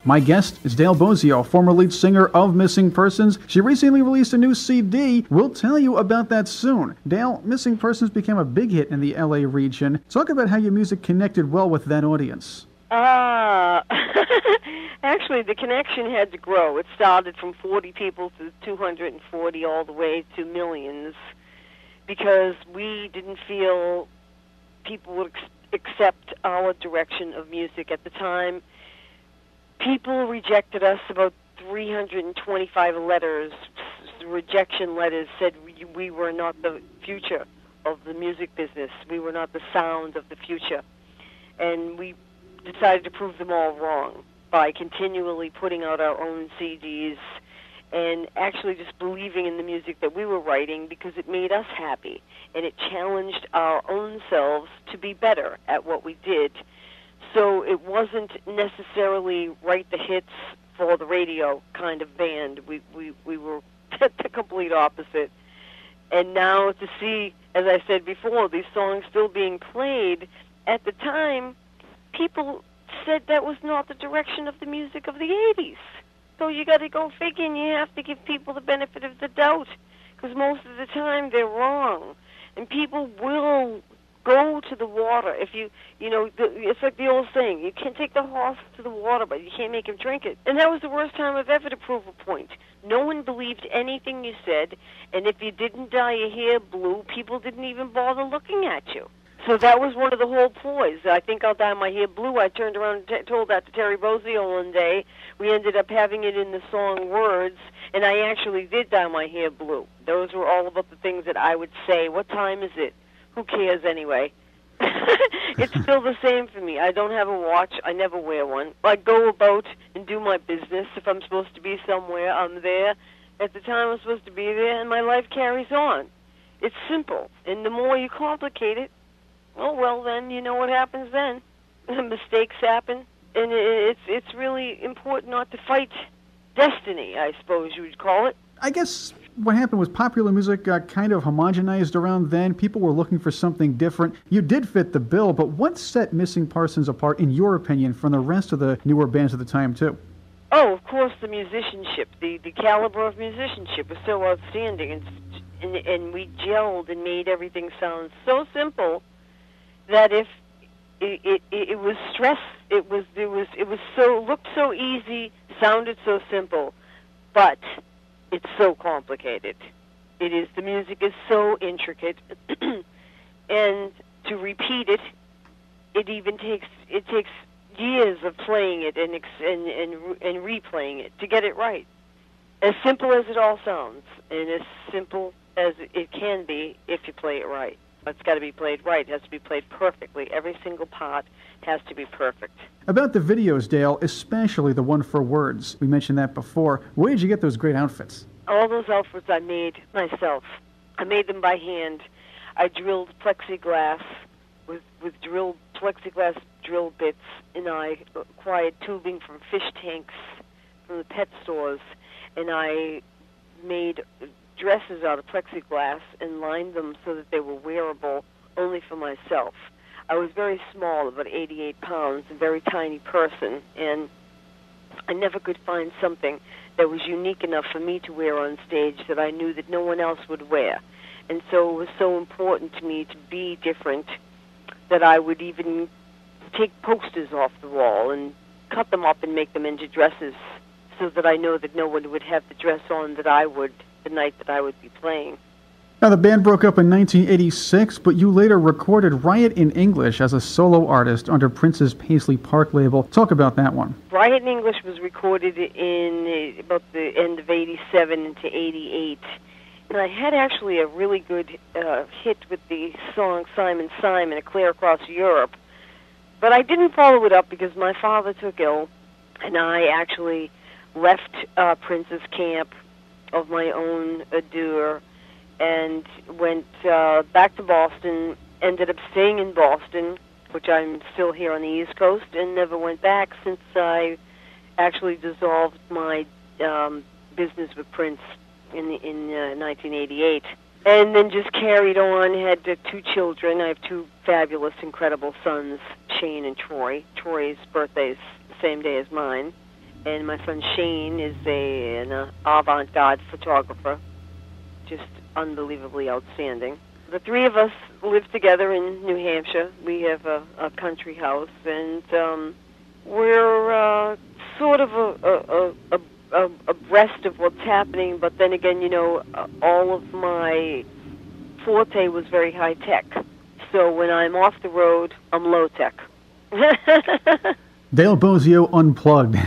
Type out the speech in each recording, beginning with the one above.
My guest is Dale Bozzio, former lead singer of Missing Persons. She recently released a new CD. We'll tell you about that soon. Dale, Missing Persons became a big hit in the LA region. Talk about how your music connected well with that audience. Actually, the connection had to grow. It started from 40 people to 240 all the way to millions because we didn't feel people would accept our direction of music at the time. People rejected us. About 325 letters, rejection letters, said we were not the future of the music business. We were not the sound of the future. And we decided to prove them all wrong by continually putting out our own CDs and actually just believing in the music that we were writing because it made us happy and it challenged our own selves to be better at what we did. So it wasn't necessarily write the hits for the radio kind of band. We were the complete opposite. And now to see, as I said before, these songs still being played, at the time, people said that was not the direction of the music of the 80s. So you got to go figure, and you have to give people the benefit of the doubt, because most of the time they're wrong. And people will go to the water. If it's like the old saying, you can take the horse to the water, but you can't make him drink it. And that was the worst time of ever to prove a point. No one believed anything you said, and if you didn't dye your hair blue, people didn't even bother looking at you. So that was one of the whole ploys. I think I'll dye my hair blue. I turned around and told that to Terry Bozzio one day. We ended up having it in the song words, and I actually did dye my hair blue. Those were all about the things that I would say. What time is it? Who cares anyway? It's still the same for me. I don't have a watch. I never wear one. I go about and do my business. If I'm supposed to be somewhere, I'm there at the time I'm supposed to be there, and my life carries on. It's simple. And the more you complicate it, oh, well, then you know what happens then. Mistakes happen. And it's really important not to fight destiny, I suppose you would call it. I guess what happened was popular music got kind of homogenized around then. People were looking for something different. You did fit the bill, but what set Missing Persons apart, in your opinion, from the rest of the newer bands of the time, too? Oh, of course, the musicianship. The caliber of musicianship was so outstanding, and we gelled and made everything sound so simple that if it was stress, it was so looked so easy, sounded so simple, but it's so complicated. The music is so intricate, and to repeat it, it takes years of playing it and replaying it to get it right. As simple as it all sounds, and as simple as it can be if you play it right. It's got to be played right. It has to be played perfectly. Every single part has to be perfect. About the videos, Dale, especially the one for Words. We mentioned that before. Where did you get those great outfits? All those outfits I made myself. I made them by hand. I drilled plexiglass with drilled plexiglass drill bits, and I acquired tubing from fish tanks from the pet stores, and I made dresses out of plexiglass and lined them so that they were wearable only for myself. I was very small, about 88 pounds, a very tiny person, and I never could find something that was unique enough for me to wear on stage that I knew that no one else would wear. And so it was so important to me to be different that I would even take posters off the wall and cut them up and make them into dresses so that I know that no one would have the dress on that I would the night that I would be playing. Now, the band broke up in 1986, but you later recorded Riot in English as a solo artist under Prince's Paisley Park label. Talk about that one. Riot in English was recorded in about the end of 87 into 88. And I had actually a really good hit with the song Simon Simon, A Clear Across Europe. But I didn't follow it up because my father took ill, and I actually left Prince's camp of my own adore and went back to Boston, ended up staying in Boston, which I'm still here on the East Coast, and never went back since I actually dissolved my business with Prince in 1988. And then just carried on, had 2 children. I have 2 fabulous, incredible sons, Shane and Troy. Troy's birthday's the same day as mine. And my son Shane is an avant-garde photographer, just unbelievably outstanding. The three of us live together in New Hampshire. We have a country house, and we're sort of abreast of what's happening. But then again, you know, all of my forte was very high tech. So when I'm off the road, I'm low tech. Dale Bozzio Unplugged.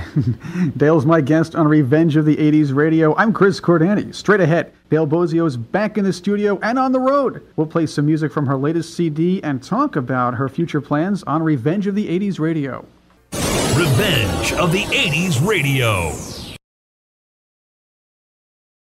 Dale's my guest on Revenge of the 80s Radio. I'm Chris Cordani. Straight ahead, Dale Bozzio's back in the studio and on the road. We'll play some music from her latest CD and talk about her future plans on Revenge of the 80s Radio. Revenge of the 80s Radio.